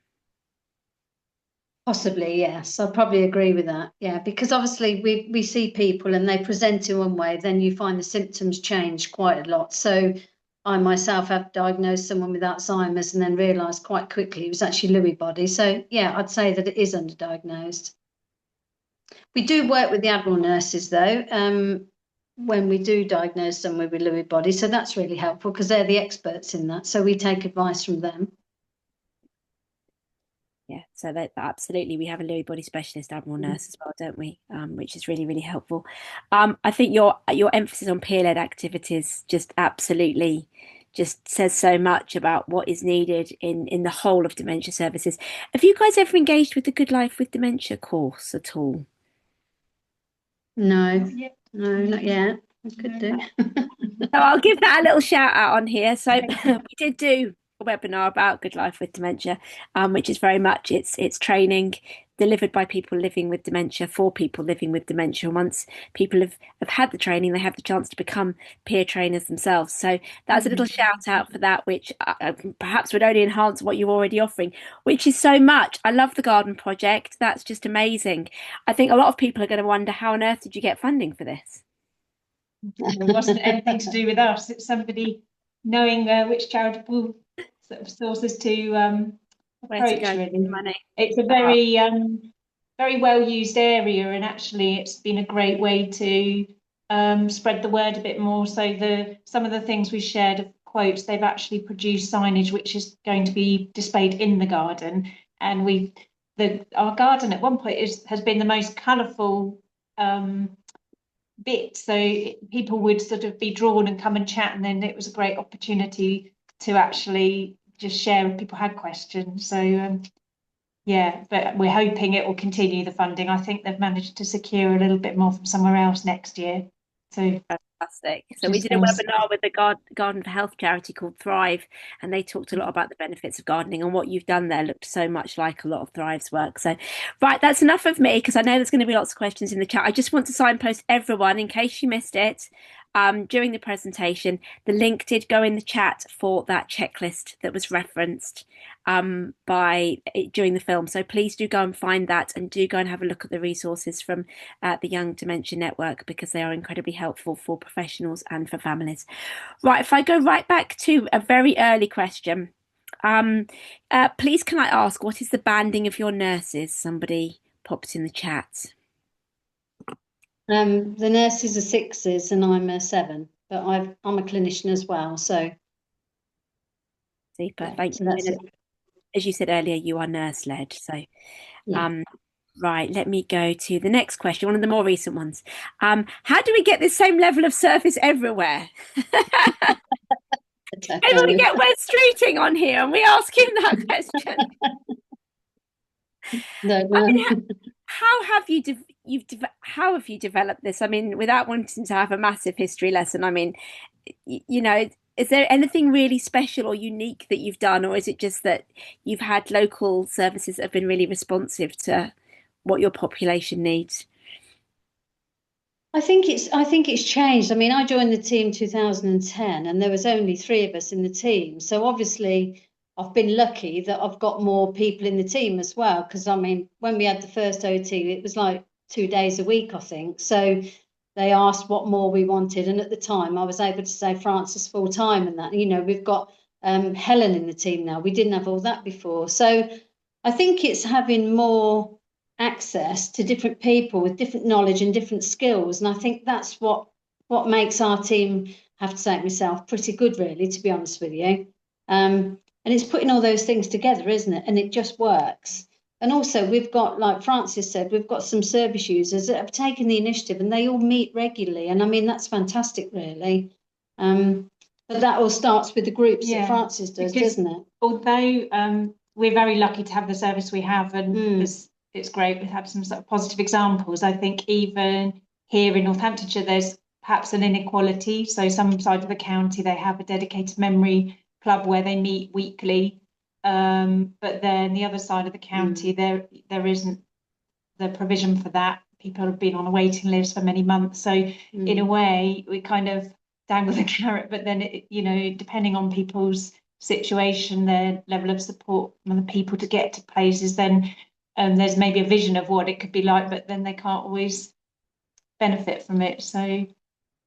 Possibly, yes. I probably agree with that. Yeah, because obviously we see people and they present in one way, then you find the symptoms change quite a lot. So I myself have diagnosed someone with Alzheimer's and then realised quite quickly it was actually Lewy body. So yeah, I'd say that it is underdiagnosed. We do work with the Admiral nurses though, when we do diagnose someone with Lewy body. So that's really helpful because they're the experts in that. So we take advice from them. Yeah, so that absolutely, we have a Lewy body specialist Admiral nurse as well, don't we? Which is really, really helpful. I think your emphasis on peer-led activities just absolutely just says so much about what is needed in the whole of dementia services. Have you guys ever engaged with the Good Life with Dementia course at all? No, not yet. I could do. So I'll give that a little shout out on here. So we did do a webinar about Good Life with Dementia, which is very much it's training delivered by people living with dementia for people living with dementia. Once people have had the training, they have the chance to become peer trainers themselves. So that's a little shout out for that, which perhaps would only enhance what you're already offering, which is so much. I love the garden project. That's just amazing. I think a lot of people are going to wonder, how on earth did you get funding for this? It wasn't anything to do with us. It's somebody knowing which charitable sort of sources to approach. Really, it's a very very well used area, and actually, it's been a great way to spread the word a bit more. So some of the things we shared of quotes, they've actually produced signage which is going to be displayed in the garden, and our garden at one point has been the most colourful bit, so people would sort of be drawn and come and chat, and then it was a great opportunity to actually just share if people had questions. So yeah, but we're hoping it will continue the funding. I think they've managed to secure a little bit more from somewhere else next year. So fantastic. So we did a webinar with the Garden for Health charity called Thrive, and they talked a lot about the benefits of gardening, and what you've done there looked so much like a lot of Thrive's work. So right, that's enough of me, because I know there's going to be lots of questions in the chat. I just want to signpost everyone, in case you missed it, during the presentation. The link did go in the chat for that checklist that was referenced during the film. So please do go and find that, and do go and have a look at the resources from the Young Dementia Network, because they are incredibly helpful for professionals and for families. Right, if I go right back to a very early question, please can I ask, what is the banding of your nurses? Somebody popped in the chat. The nurses are 6s and I'm a 7, but I'm a clinician as well. So super, thank you. As you said earlier, you are nurse led. So, right, let me go to the next question, one of the more recent ones. How do we get this same level of service everywhere? Maybe we get Wes Streeting on here and we ask him that question. No. I mean, how have you developed this? I mean, without wanting to have a massive history lesson, I mean, you know, is there anything really special or unique that you've done, or is it just that you've had local services that have been really responsive to what your population needs? I think it's changed. I mean, I joined the team 2010 and there was only 3 of us in the team. So obviously I've been lucky that I've got more people in the team as well, because I mean, when we had the first OT, it was like 2 days a week, I think. So they asked what more we wanted, and at the time I was able to say Francis full time, and that, you know, we've got Helen in the team now. We didn't have all that before. So I think it's having more access to different people with different knowledge and different skills, and I think that's what makes our team, have to say it myself, pretty good, really, to be honest with you. And it's putting all those things together, isn't it? And it just works. And also we've got, like Francis said, we've got some service users that have taken the initiative and they all meet regularly. And I mean, that's fantastic, really. But that all starts with the groups that Francis does, doesn't it? Although we're very lucky to have the service we have, and it's great to have some sort of positive examples. I think even here in Northamptonshire, there's perhaps an inequality. So some side of the county, they have a dedicated memory club where they meet weekly, but then the other side of the county, there isn't the provision for that. People have been on a waiting list for many months, so in a way we kind of dangle the carrot, but then you know, depending on people's situation, their level of support from the people to get to places, then there's maybe a vision of what it could be like, but then they can't always benefit from it. So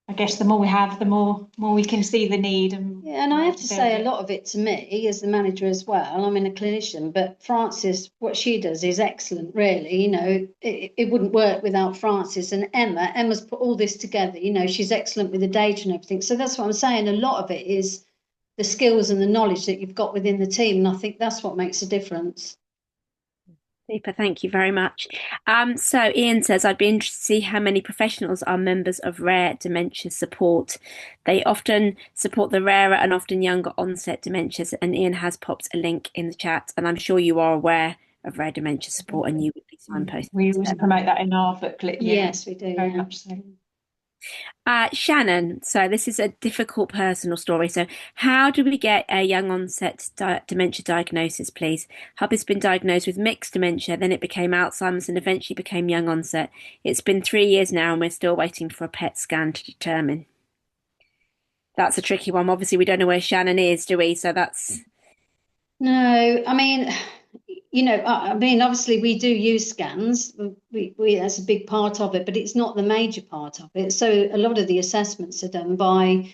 I guess the more we have, the more we can see the need. And I have to say, a lot of it to me as the manager as well. I'm a clinician, but Frances, what she does is excellent, really. You know, it wouldn't work without Frances and Emma. Emma's put all this together. You know, she's excellent with the data and everything. So that's what I'm saying. A lot of it is the skills and the knowledge that you've got within the team. And I think that's what makes a difference. Super, thank you very much. So Ian says, I'd be interested to see how many professionals are members of rare dementia support. They often support the rarer and often younger onset dementias, and Ian has popped a link in the chat, and I'm sure you are aware of rare dementia support and you would be signposted. We always promote that in our booklet. Yes, we do. Very much so. Shannon, so this is a difficult personal story. So how do we get a young onset dementia diagnosis, please? Hubby's been diagnosed with mixed dementia, then it became Alzheimer's and eventually became young onset. It's been 3 years now and we're still waiting for a PET scan to determine. That's a tricky one. Obviously, we don't know where Shannon is, do we? So that's... No, I mean... You know, I mean, obviously we do use scans. We that's a big part of it, but it's not the major part of it. So a lot of the assessments are done by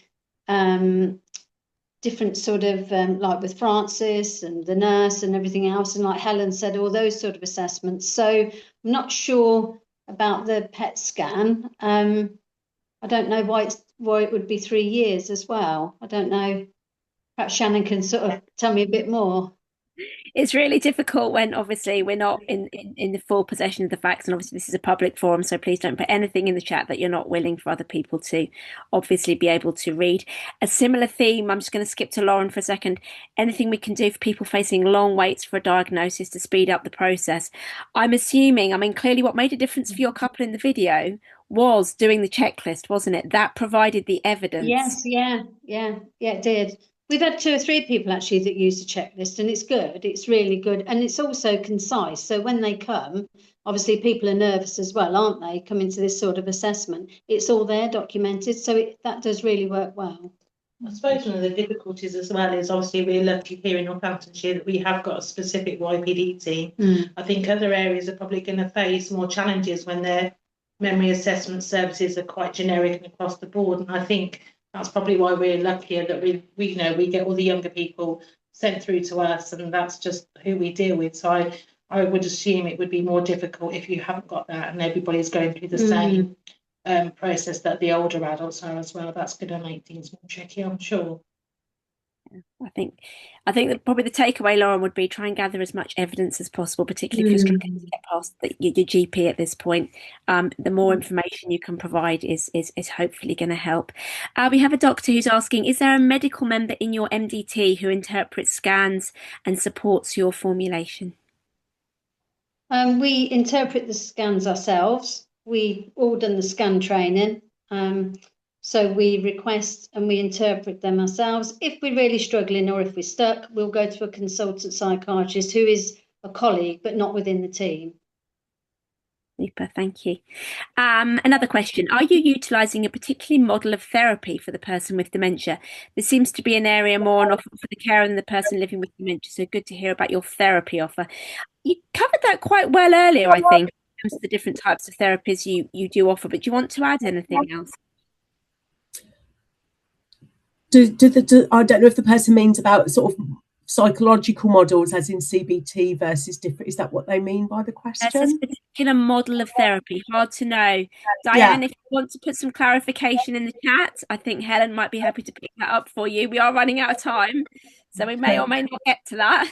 different sort of like with Francis and the nurse and everything else, and like Helen said, all those sort of assessments. So I'm not sure about the PET scan. I don't know why it would be 3 years as well. I don't know. Perhaps Shannon can sort of tell me a bit more. It's really difficult when obviously we're not in the full possession of the facts, and obviously this is a public forum, so please don't put anything in the chat that you're not willing for other people to obviously be able to read. A similar theme, I'm just going to skip to Lauren for a second. Anything we can do for people facing long waits for a diagnosis to speed up the process? I'm assuming, I mean, clearly what made a difference for your couple in the video was doing the checklist, wasn't it? That provided the evidence. Yes, yeah, it did. We've had 2 or 3 people actually that use the checklist, and it's good. It's really good, and it's also concise. So when they come, obviously people are nervous as well, aren't they? Coming to this sort of assessment, it's all there documented, so that does really work well. I suppose one of the difficulties as well is obviously we're lucky here in Northamptonshire that we have got a specific YPD team. I think other areas are probably going to face more challenges when their memory assessment services are quite generic and across the board. And I think that's probably why we're luckier that we get all the younger people sent through to us, and that's just who we deal with. So I would assume it would be more difficult if you haven't got that and everybody's going through the same process that the older adults are as well. That's going to make things more tricky, I'm sure. I think that probably the takeaway, Lauren, would be try and gather as much evidence as possible, particularly if you're struggling to get past your GP at this point. The more information you can provide is hopefully going to help. We have a doctor who's asking, is there a medical member in your MDT who interprets scans and supports your formulation? We interpret the scans ourselves. We all done the scan training. So we request and we interpret them ourselves. If we're really struggling or if we're stuck, we'll go to a consultant psychiatrist who is a colleague, but not within the team. Super, thank you. Another question. Are you utilising a particular model of therapy for the person with dementia? There seems to be an area more on offer for the carer than the person living with dementia, so good to hear about your therapy offer. You covered that quite well earlier, I think, in terms of the different types of therapies you do offer, but do you want to add anything else? I don't know if the person means about sort of psychological models as in CBT versus different. Is that what they mean by the question? That's a particular model of therapy. Hard to know. Diane, if you want to put some clarification in the chat, I think Helen might be happy to pick that up for you. We are running out of time, so we may or may not get to that.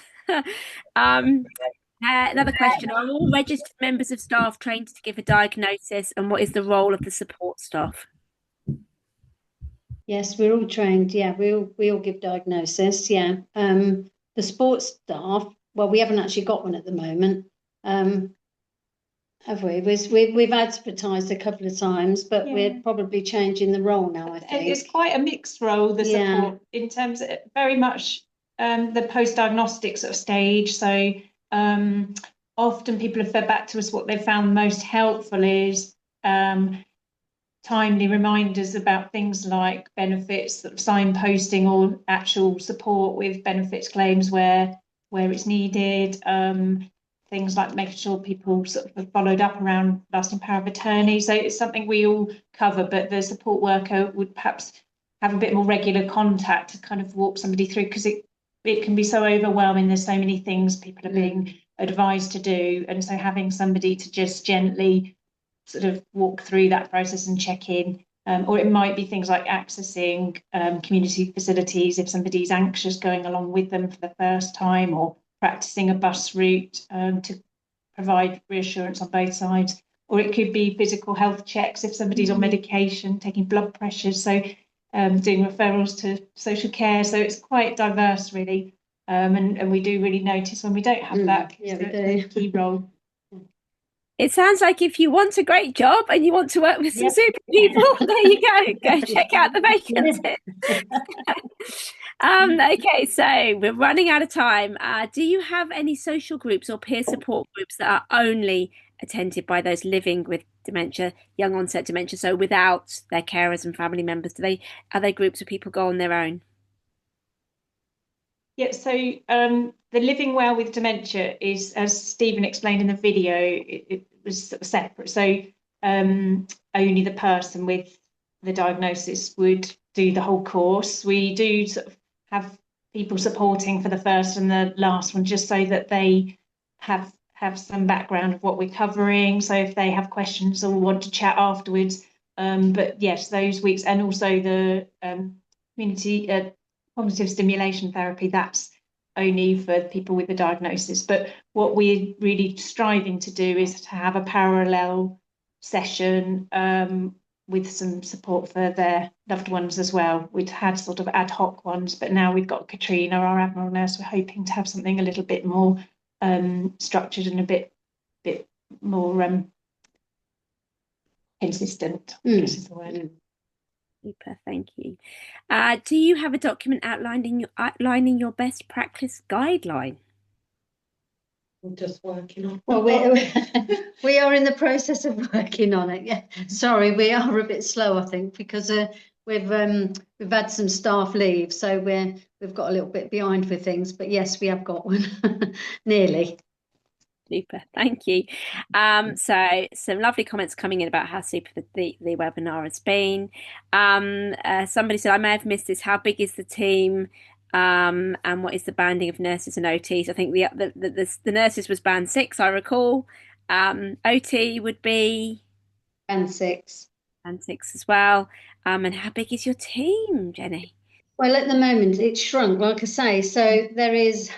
Another question. Are all registered members of staff trained to give a diagnosis, and what is the role of the support staff? Yes, we're all trained. Yeah, we all give diagnosis. Yeah. The sports staff, well, we haven't actually got one at the moment. Have we? We've advertised a couple of times, but we're probably changing the role now, I think. It's quite a mixed role, the support, in terms of very much the post-diagnostic sort of stage. So often people have fed back to us what they found most helpful is timely reminders about things like benefits, sort of signposting or actual support with benefits claims where it's needed. Things like making sure people sort of are followed up around lasting power of attorney. So it's something we all cover, but the support worker would perhaps have a bit more regular contact to kind of walk somebody through, because it can be so overwhelming. There's so many things people are being advised to do. And so having somebody to just gently sort of walk through that process and check in, or it might be things like accessing community facilities if somebody's anxious, going along with them for the first time, or practicing a bus route to provide reassurance on both sides. Or it could be physical health checks if somebody's on medication, taking blood pressures, so doing referrals to social care. So it's quite diverse, really, and we do really notice when we don't have that. Yeah, we do. Key role. It sounds like if you want a great job and you want to work with some super people, there you go. Go check out the vacancy. Okay, so we're running out of time. Do you have any social groups or peer support groups that are only attended by those living with dementia, young onset dementia, so without their carers and family members? Are they groups where people go on their own? Yeah, so the living well with dementia is, as Stephen explained in the video, it was sort of separate. So only the person with the diagnosis would do the whole course. We do sort of have people supporting for the first and the last one, just so that they have some background of what we're covering. So if they have questions or want to chat afterwards, but yes, those weeks, and also the community cognitive stimulation therapy, that's only for people with the diagnosis. But what we're really striving to do is to have a parallel session with some support for their loved ones as well. We'd had sort of ad hoc ones, but now we've got Katrina, our Admiral nurse. We're hoping to have something a little bit more structured and a bit more consistent, I guess is the word. Super, thank you. Do you have a document outlining your best practice guideline? I'm just working on. Well, we are in the process of working on it. Yeah, sorry, we are a bit slow, I think, because we've had some staff leave, so we've got a little bit behind with things. But yes, we have got one, nearly. Super, thank you. So some lovely comments coming in about how super the webinar has been. Somebody said, I may have missed this. How big is the team? And what is the banding of nurses and OTs? I think the nurses was band 6, I recall. OT would be Band 6. Band 6 as well. And how big is your team, Jenny? Well, at the moment it's shrunk, like I say. So there is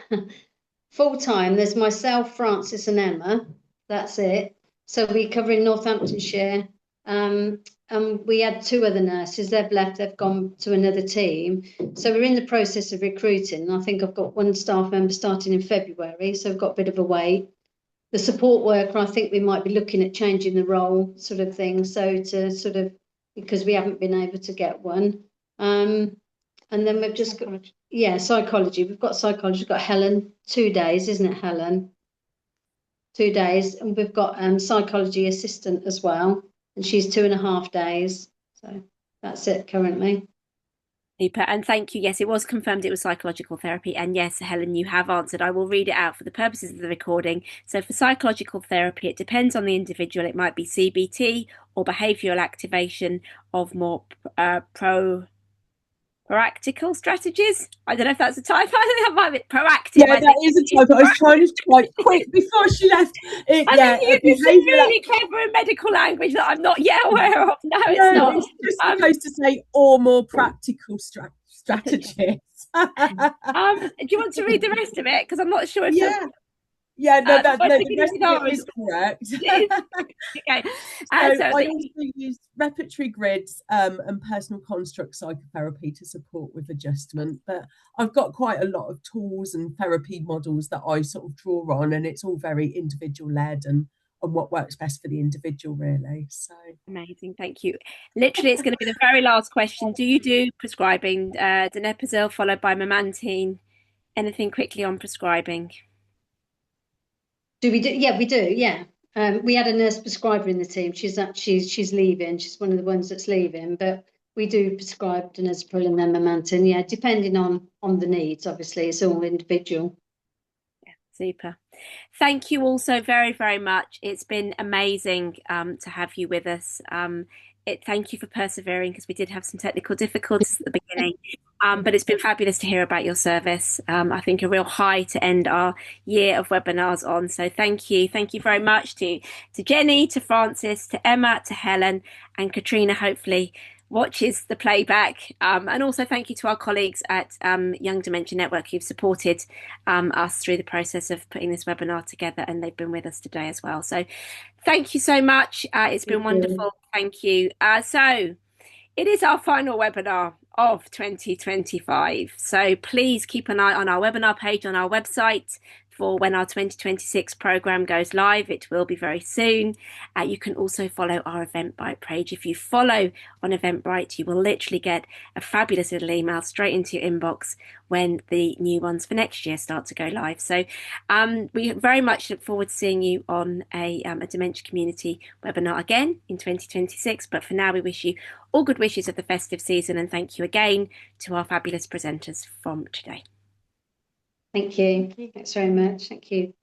full time. There's myself, Francis, and Emma. That's it. So we're covering Northamptonshire. And we had 2 other nurses. They've left. They've gone to another team. So we're in the process of recruiting. I think I've got 1 staff member starting in February. So I've got a bit of a wait. The support worker, I think we might be looking at changing the role, sort of thing. So to sort of, because we haven't been able to get one. And then we've just got, psychology. We've got psychology. We've got Helen, 2 days, isn't it, Helen? 2 days. And we've got psychology assistant as well. And she's 2.5 days. So that's it currently. Super, and thank you. Yes, it was confirmed it was psychological therapy. And yes, Helen, you have answered. I will read it out for the purposes of the recording. So for psychological therapy, it depends on the individual. It might be CBT or behavioural activation of more practical strategies. I don't know if that's a typo. I think that might be proactive. Yeah, that is a typo. I was trying to type quick before she left. I think it's really clever in medical language that I'm not yet aware of. No, it's not. It's just supposed to say or more practical strategies. Do you want to read the rest of it? Because I'm not sure if the rest of it is correct. Okay. So I also use repertory grids and personal construct psychotherapy to support with adjustment, but I've got quite a lot of tools and therapy models that I sort of draw on, and it's all very individual led and what works best for the individual, really. So amazing, thank you. Literally, it's going to be the very last question. Do you do prescribing? Donepezil followed by memantine. Anything quickly on prescribing? Do we do? Yeah, we do. Yeah. We had a nurse prescriber in the team. She's leaving. She's one of the ones that's leaving. But we do prescribe donepezil and then memantine. Yeah, depending on the needs. Obviously, it's all individual. Yeah, super. Thank you all so very, very much. It's been amazing to have you with us. Thank you for persevering, because we did have some technical difficulties at the beginning. But it's been fabulous to hear about your service. I think a real high to end our year of webinars on. So thank you. Thank you very much to Jenny, to Francis, to Emma, to Helen, and Katrina, hopefully watches the playback. And also thank you to our colleagues at Young Dementia Network who've supported us through the process of putting this webinar together, and they've been with us today as well. So thank you so much. It's been wonderful. Thank you. So it is our final webinar of 2025. So please keep an eye on our webinar page on our website for when our 2026 program goes live. It will be very soon. You can also follow our Eventbrite page. If you follow on Eventbrite, you will literally get a fabulous little email straight into your inbox when the new ones for next year start to go live. So we very much look forward to seeing you on a dementia community webinar again in 2026. But for now, we wish you all good wishes of the festive season, and thank you again to our fabulous presenters from today. Thank you. Thanks very much. Thank you.